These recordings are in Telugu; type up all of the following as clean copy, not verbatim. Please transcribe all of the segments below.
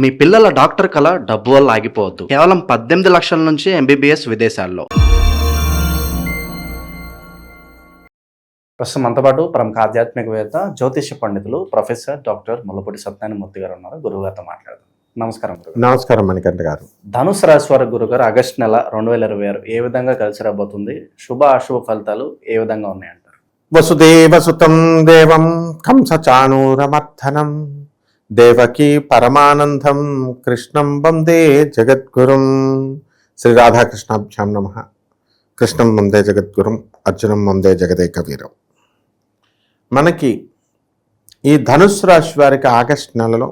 మీ పిల్లల డాక్టర్ కల డబ్బు వల్ల ఆగిపోవద్దు. కేవలం 18 లక్షల నుంచి ఎంబీబీఎస్ విదేశాల్లో. ప్రస్తుతం మనతో పాటు ప్రముఖ ఆధ్యాత్మికవేత్త, జ్యోతిష పండితులు ప్రొఫెసర్ డాక్టర్ ముల్లపూడి సత్యనారాయణమూర్తి గారు ఉన్నారు. గురువు గారితో మాట్లాడదాం. నమస్కారం. నమస్కారం మణికంఠ గారు. ధనుసు రాశి వారి గురుగారు ఆగస్టు నెల 2026 ఏ విధంగా కలిసి రాబోతుంది? శుభ అశుభ ఫలితాలు ఏ విధంగా ఉన్నాయంటారు? వసుదేవసుతం దేవం కంసచానూరమర్ధనం దేవకీ పరమానందం కృష్ణం వందే జగద్గురుం. శ్రీ రాధాకృష్ణాభ్యాం నమః. కృష్ణం వందే జగద్గురుం, అర్జునం వందే జగదేక వీరం. మనకి ఈ ధనుసు రాశి వారికి ఆగస్టు నెలలో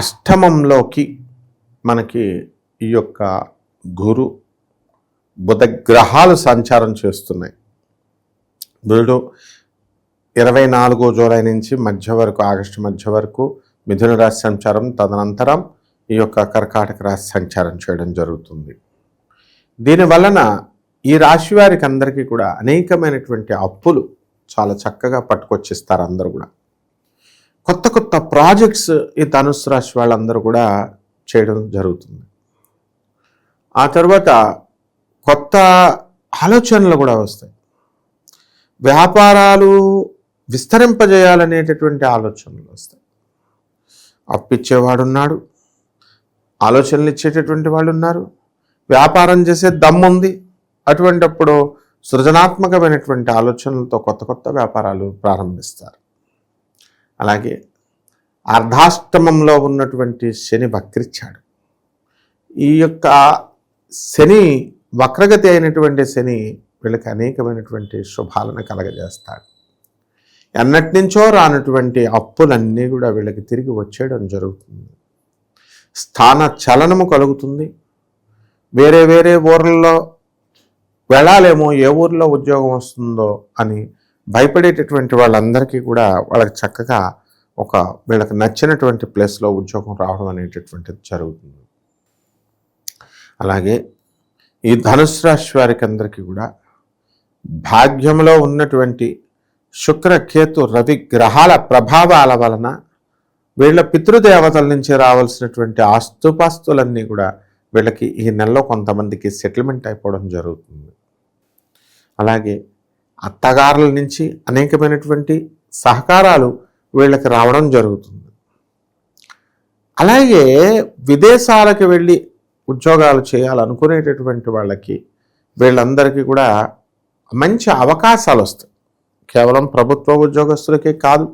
అష్టమంలోకి మనకి ఈ యొక్క గురు బుధ గ్రహాలు సంచారం చేస్తున్నాయి. బుధుడు 24 జూలై నుంచి మధ్య వరకు, ఆగస్టు మధ్య వరకు మిథున రాశి సంచారం, తదనంతరం ఈ యొక్క కర్కాటక రాశి సంచారం చేయడం జరుగుతుంది. దీనివలన ఈ రాశి వారికి అందరికీ కూడా అనేకమైనటువంటి అప్పులు చాలా చక్కగా పట్టుకొచ్చిస్తారు. అందరూ కూడా కొత్త కొత్త ప్రాజెక్ట్స్ ఈ ధనుసు రాశి వాళ్ళందరూ కూడా చేయడం జరుగుతుంది. ఆ తర్వాత కొత్త ఆలోచనలు కూడా వస్తాయి. వ్యాపారాలు విస్తరింపజేయాలనేటటువంటి ఆలోచనలు వస్తాయి. అప్పిచ్చేవాడున్నాడు, ఆలోచనలు ఇచ్చేటటువంటి వాళ్ళు ఉన్నారు, వ్యాపారం చేసే దమ్ముంది. అటువంటిప్పుడు సృజనాత్మకమైనటువంటి ఆలోచనలతో కొత్త కొత్త వ్యాపారాలు ప్రారంభిస్తారు. అలాగే అర్ధాష్టమంలో ఉన్నటువంటి శని వక్రించాడు. ఈ యొక్క శని వక్రగతి అయినటువంటి శని వీళ్ళకి అనేకమైనటువంటి శుభాలను కలగజేస్తాడు. ఎన్నటి నుంచో రానటువంటి అప్పులన్నీ కూడా వీళ్ళకి తిరిగి వచ్చేయడం జరుగుతుంది. స్థాన చలనము కలుగుతుంది. వేరే వేరే ఊర్లలో వెళ్ళాలేమో, ఏ ఊర్లో ఉద్యోగం వస్తుందో అని భయపడేటటువంటి వాళ్ళందరికీ కూడా వాళ్ళకి చక్కగా వీళ్ళకి నచ్చినటువంటి ప్లేస్లో ఉద్యోగం రావడం అనేటటువంటిది జరుగుతుంది. అలాగే ఈ ధనుసు రాశి వారికి అందరికీ కూడా భాగ్యంలో ఉన్నటువంటి శుక్ర, కేతు, రవి గ్రహాల ప్రభావాల వలన వీళ్ళ పితృదేవతల నుంచి రావాల్సినటువంటి ఆస్తుపాస్తులన్నీ కూడా వీళ్ళకి ఈ నెలలో కొంతమందికి సెటిల్మెంట్ అయిపోవడం జరుగుతుంది. అలాగే అత్తగారుల నుంచి అనేకమైనటువంటి సహకారాలు వీళ్ళకి రావడం జరుగుతుంది. అలాగే విదేశాలకు వెళ్ళి ఉద్యోగాలు చేయాలనుకునేటటువంటి వాళ్ళకి వీళ్ళందరికీ కూడా మంచి అవకాశాలు వస్తాయి. కేవలం ప్రభుత్వ ఉద్యోగస్తులకే కాదు,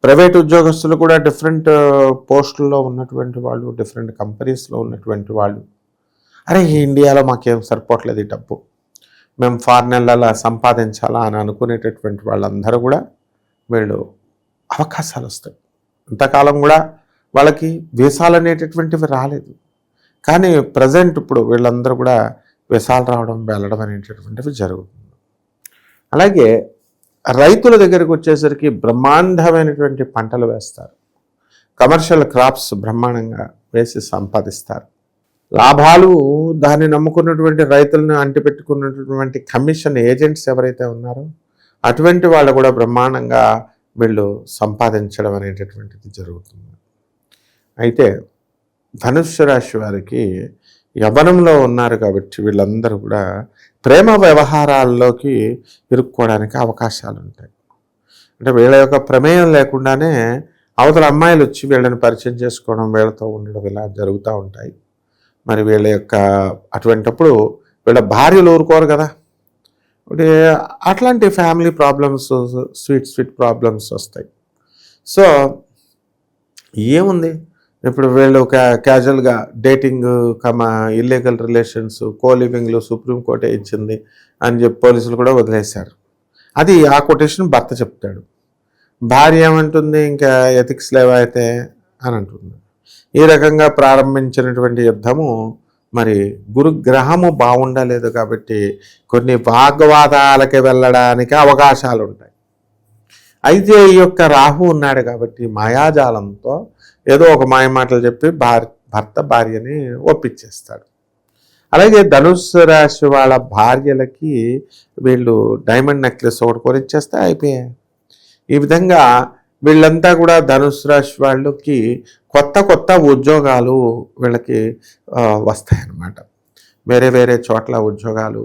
ప్రైవేట్ ఉద్యోగస్తులు కూడా డిఫరెంట్ పోస్టుల్లో ఉన్నటువంటి వాళ్ళు, డిఫరెంట్ కంపెనీస్లో ఉన్నటువంటి వాళ్ళు, అరే ఇండియాలో మాకేం సరిపోవట్లేదు ఈ డబ్బు, మేము ఫారిన్లలో సంపాదించాలా అని అనుకునేటటువంటి వాళ్ళందరూ కూడా వీళ్ళు అవకాశాలు వస్తాయి. ఇంతకాలం కూడా వాళ్ళకి వీసాలు అనేటటువంటివి రాలేదు, కానీ ప్రజెంట్ ఇప్పుడు వీళ్ళందరూ కూడా వీసాలు రావడం, వెళ్ళడం అనేటటువంటివి జరుగుతుంది. అలాగే రైతుల దగ్గరికి వచ్చేసరికి బ్రహ్మాండమైనటువంటి పంటలు వేస్తారు. కమర్షియల్ క్రాప్స్ బ్రహ్మాండంగా వేసి సంపాదిస్తారు. లాభాలు దాన్ని నమ్ముకున్నటువంటి రైతులను అంటిపెట్టుకున్నటువంటి కమిషన్ ఏజెంట్స్ ఎవరైతే ఉన్నారో అటువంటి వాళ్ళు కూడా బ్రహ్మాండంగా వీళ్ళు సంపాదించడం అనేటటువంటిది జరుగుతుంది. అయితే ధనుస్సు రాశి వారికి యవ్వనంలో ఉన్నారు కాబట్టి వీళ్ళందరూ కూడా ప్రేమ వ్యవహారాల్లోకి ఇరుక్కోవడానికి అవకాశాలు ఉంటాయి. అంటే వీళ్ళ యొక్క ప్రమేయం లేకుండానే అవతల అమ్మాయిలు వచ్చి వీళ్ళని పరిచయం చేసుకోవడం, వీళ్ళతో ఉండడం ఇలా జరుగుతూ ఉంటాయి. మరి వీళ్ళ యొక్క అటువంటిప్పుడు వీళ్ళ భార్యలు ఊరుకోరు కదా, అట్లాంటి ఫ్యామిలీ ప్రాబ్లమ్స్, స్వీట్ ప్రాబ్లమ్స్ వస్తాయి. సో ఏముంది, ఇప్పుడు వీళ్ళు క్యాజువల్గా డేటింగ్ ఇల్లీగల్ రిలేషన్స్, కోలివింగ్లు సుప్రీంకోర్టే ఇచ్చింది అని చెప్పి పోలీసులు కూడా వదిలేశారు. అది ఆ కొటేషన్ భర్త చెప్తాడు. భార్య ఏమంటుంది, ఇంకా ఎథిక్స్ లేవా అయితే అని అంటుంది. ఈ రకంగా ప్రారంభించినటువంటి యుద్ధము మరి గురుగ్రహము బాగుండలేదు కాబట్టి కొన్ని వాగ్వాదాలకి వెళ్ళడానికి అవకాశాలు ఉంటాయి. అయితే ఈ యొక్క రాహు ఉన్నాడు కాబట్టి మాయాజాలంతో ఏదో ఒక మాయమాటలు చెప్పి భర్త భార్యని ఒప్పించేస్తాడు. అలాగే ధనుస్సు రాశి వాళ్ళ భార్యలకి వీళ్ళు డైమండ్ నెక్లెస్ ఒకటి కొనిచ్చేస్తే అయిపోయాయి. ఈ విధంగా వీళ్ళంతా కూడా ధనుసు రాశి వాళ్ళకి కొత్త కొత్త ఉద్యోగాలు వీళ్ళకి వస్తాయన్నమాట. వేరే వేరే చోట్ల ఉద్యోగాలు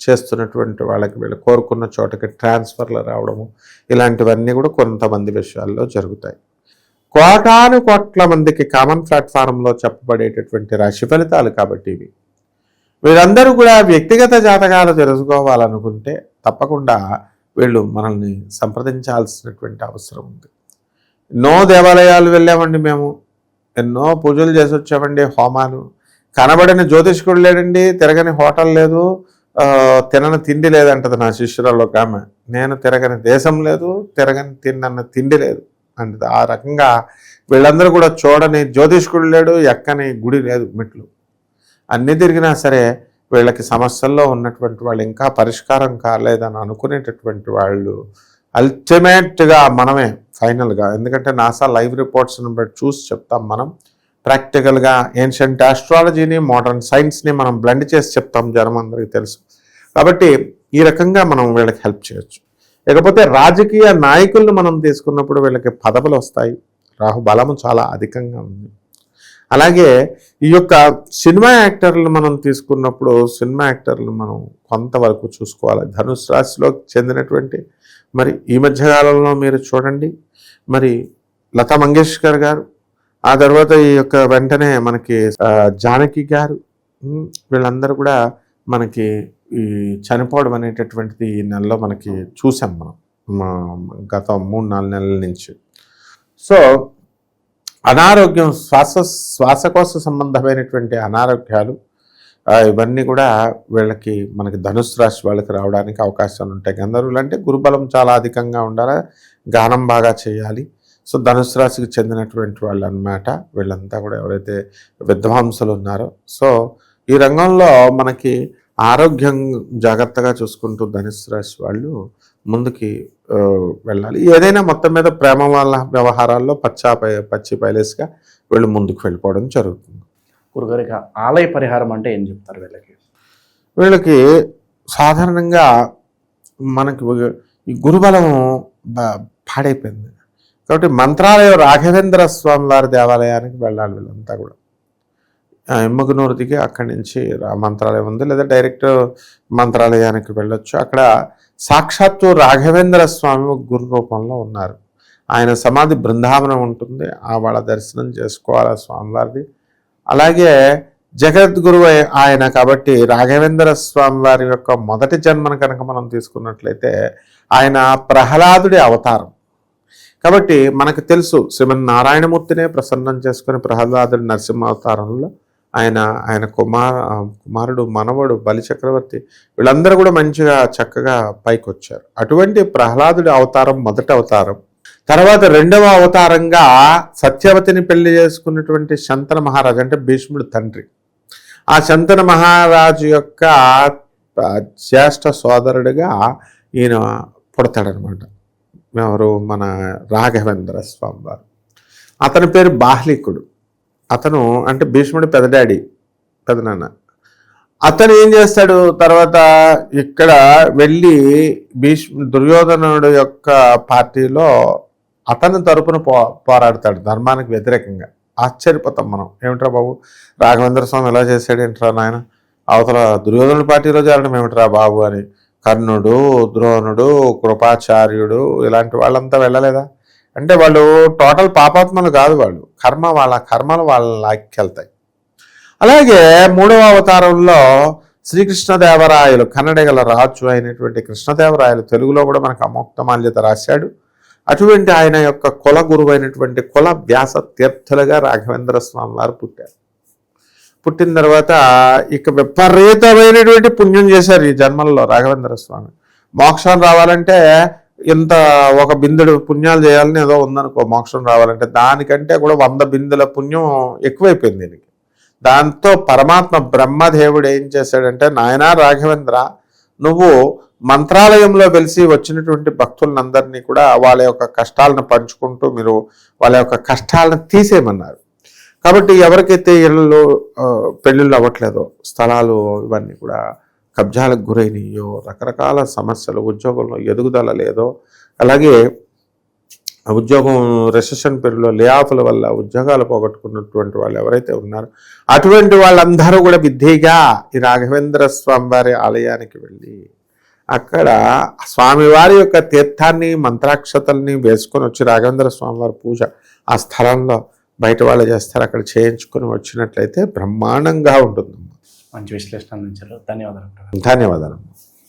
చేస్తున్నటువంటి వాళ్ళకి వీళ్ళు కోరుకున్న చోటకి ట్రాన్స్ఫర్లు రావడము, ఇలాంటివన్నీ కూడా కొంతమంది విషయాల్లో జరుగుతాయి. కోటాను కోట్ల మందికి కామన్ ప్లాట్ఫారంలో చెప్పబడేటటువంటి రాశి ఫలితాలు కాబట్టి ఇవి. వీళ్ళందరూ కూడా వ్యక్తిగత జాతకాలు తెలుసుకోవాలనుకుంటే తప్పకుండా వీళ్ళు మనల్ని సంప్రదించాల్సినటువంటి అవసరం ఉంది. ఎన్నో దేవాలయాలు వెళ్ళామండి మేము, ఎన్నో పూజలు చేసి వచ్చామండి, హోమాలు. కనబడిన జ్యోతిష్కుడు లేడండి, తిరగని హోటల్ లేదు, తినని తిండి లేదంటది నా శిష్యురాల్లో ఒక ఆమె. నేను తిరగని దేశం లేదు, తిన్న తిండి లేదు అంటే ఆ రకంగా వీళ్ళందరూ కూడా చూడని జ్యోతిష్కుడు లేడు, ఎక్కని గుడి లేదు, మెట్లు అన్నీ తిరిగినా సరే వీళ్ళకి సమస్యల్లో ఉన్నటువంటి వాళ్ళు ఇంకా పరిష్కారం కాలేదని అనుకునేటటువంటి వాళ్ళు అల్టిమేట్గా మనమే ఫైనల్గా, ఎందుకంటే నాసా లైవ్ రిపోర్ట్స్ని బట్టి చూసి చెప్తాం మనం. ప్రాక్టికల్గా ఏన్షియంట్ ఆస్ట్రాలజీని మోడర్న్ సైన్స్ని మనం బ్లెండ్ చేసి చెప్తాం, జనం అందరికీ తెలుసు. కాబట్టి ఈ రకంగా మనం వీళ్ళకి హెల్ప్ చేయొచ్చు. ఇకపోతే రాజకీయ నాయకులను మనం తీసుకున్నప్పుడు వీళ్ళకి పదవులు వస్తాయి, రాహు బలము చాలా అధికంగా ఉంది. అలాగే ఈ యొక్క సినిమా యాక్టర్లు మనం తీసుకున్నప్పుడు సినిమా యాక్టర్లు మనం కొంతవరకు చూసుకోవాలి. ధనుసు రాశిలో చెందినటువంటి మరి ఈ మధ్యకాలంలో మీరు చూడండి, మరి లతా మంగేష్కర్ గారు, ఆ తర్వాత ఈ యొక్క వెంటనే మనకి జానకి గారు, వీళ్ళందరూ కూడా మనకి ఈ చనిపోవడం అనేటటువంటిది ఈ నెలలో మనకి చూసాం మనం గత 3-4 నెలల నుంచి. సో అనారోగ్యం, శ్వాసకోశ సంబంధమైనటువంటి అనారోగ్యాలు ఇవన్నీ కూడా వీళ్ళకి మనకి ధనుసు రాశి వాళ్ళకి రావడానికి అవకాశాలు ఉంటాయి. గంధర్వులు అంటే గురుబలం చాలా అధికంగా ఉండాలి, గానం బాగా చేయాలి. సో ధనుసు రాశికి చెందినటువంటి వాళ్ళు అన్నమాట వీళ్ళంతా కూడా, ఎవరైతే విద్వాంసులు ఉన్నారో. సో ఈ రంగంలో మనకి ఆరోగ్యం జాగ్రత్తగా చూసుకుంటూ ధనుసు రాశి వాళ్ళు ముందుకి వెళ్ళాలి. ఏదైనా మొత్తం మీద ప్రేమ వాళ్ళ వ్యవహారాల్లో పచ్చి పైలేస్గా వీళ్ళు ముందుకు వెళ్ళిపోవడం జరుగుతుంది. గురుగారికి ఆలయ పరిహారం అంటే ఏం చెప్తారు వీళ్ళకి? వీళ్ళకి సాధారణంగా మనకి ఈ గురుబలం పాడైపోయింది కాబట్టి మంత్రాలయం రాఘవేంద్ర స్వామి వారి దేవాలయానికి వెళ్ళాలి వీళ్ళంతా కూడా. ఎమ్మగనూరు దిగి అక్కడి నుంచి మంత్రాలయం ఉంది, లేదా డైరెక్ట్ మంత్రాలయానికి వెళ్ళొచ్చు. అక్కడ సాక్షాత్తు రాఘవేంద్ర స్వామి గురు రూపంలో ఉన్నారు. ఆయన సమాధి బృందావనం ఉంటుంది, వాళ్ళ దర్శనం చేసుకోవాలి స్వామివారిది. అలాగే జగద్గురు ఆయన కాబట్టి రాఘవేంద్ర స్వామి వారి యొక్క మొదటి జన్మను కనుక మనం తీసుకున్నట్లయితే ఆయన ప్రహ్లాదుడి అవతారం కాబట్టి మనకు తెలుసు. శ్రీమన్నారాయణమూర్తినే ప్రసన్నం చేసుకుని ప్రహ్లాదుడి నరసింహ అవతారంలో ఆయన కుమారుడు మనవడు బలిచక్రవర్తి వీళ్ళందరూ కూడా మంచిగా చక్కగా పైకి వచ్చారు. అటువంటి ప్రహ్లాదుడి అవతారం మొదటి అవతారం. తర్వాత రెండవ అవతారంగా సత్యవతిని పెళ్లి చేసుకున్నటువంటి శంతన మహారాజు, అంటే భీష్ముడు తండ్రి. ఆ శంతన మహారాజు యొక్క జ్యేష్ఠ సోదరుడిగా ఈయన పుడతాడనమాట. ఎవరు? మన రాఘవేంద్ర స్వామి వారు. అతని పేరు బాహ్లికుడు. అతను అంటే భీష్ముడు పెదనాన్న. అతను ఏం చేస్తాడు, తర్వాత ఇక్కడ వెళ్ళి దుర్యోధనుడు యొక్క పార్టీలో అతని తరపున పోరాడతాడు ధర్మానికి వ్యతిరేకంగా. ఆశ్చర్యపోతాం మనం, ఏమిట్రా బాబు రాఘవేంద్ర స్వామి ఎలా చేశాడు ఏంట్రా నాయన, అవతల దుర్యోధనుడి పార్టీలో చేరడం ఏమిట్రా బాబు అని. కర్ణుడు, ద్రోణుడు, కృపాచార్యుడు ఇలాంటి వాళ్ళంతా వెళ్ళలేదా అంటే వాళ్ళు టోటల్ పాపాత్మలు కాదు, వాళ్ళు వాళ్ళ కర్మలు వాళ్ళ లాక్కెళ్తాయి. అలాగే మూడవ అవతారంలో శ్రీకృష్ణదేవరాయలు, కన్నడగల రాజు అయినటువంటి కృష్ణదేవరాయలు, తెలుగులో కూడా మనకు అమోక్తమాల్యత రాశాడు. అటువంటి ఆయన యొక్క కుల గురువు అయినటువంటి కుల వ్యాస తీర్థులుగా రాఘవేంద్ర స్వామి వారు పుట్టారు. పుట్టిన తర్వాత ఇక విపరీతమైనటువంటి పుణ్యం చేశారు ఈ జన్మల్లో రాఘవేంద్ర స్వామి. మోక్షం రావాలంటే ఇంత ఒక బిందెడు పుణ్యాలు చేయాలని ఏదో ఉందనుకో, మోక్షం రావాలంటే దానికంటే కూడా 100 బిందెల పుణ్యం ఎక్కువైపోయింది దీనికి. దాంతో పరమాత్మ బ్రహ్మదేవుడు ఏం చేశాడంటే, నాయనా రాఘవేంద్ర, నువ్వు మంత్రాలయంలో వెలిసి వచ్చినటువంటి భక్తులందరినీ కూడా వాళ్ళ యొక్క కష్టాలను పంచుకుంటూ మీరు వాళ్ళ యొక్క కష్టాలను తీసేయమన్నారు. కాబట్టి ఎవరికైతే ఇళ్ళు పెళ్ళిళ్ళు అవ్వట్లేదో, స్థలాలు ఇవన్నీ కూడా కబ్జాలకు గురైనయో, రకరకాల సమస్యలు, ఉద్యోగంలో ఎదుగుదల లేదో, అలాగే ఉద్యోగం రెసెషన్ పీరియడ్లో లే ఆఫ్ల వల్ల ఉద్యోగాలు పోగొట్టుకున్నటువంటి వాళ్ళు ఎవరైతే ఉన్నారో అటువంటి వాళ్ళందరూ కూడా విధిగా ఈ రాఘవేంద్ర స్వామి వారి ఆలయానికి వెళ్ళి అక్కడ స్వామివారి యొక్క తీర్థాన్ని మంత్రాక్షతల్ని వేసుకొని వచ్చి రాఘవేంద్ర స్వామివారి పూజ ఆ స్థలంలో బయట వాళ్ళు చేస్తారు, అక్కడ చేయించుకొని వచ్చినట్లయితే బ్రహ్మాండంగా ఉంటుంది. మంచి విశ్లేషణ అందించారు. ధన్యవాదాలు. ధన్యవాదాలు.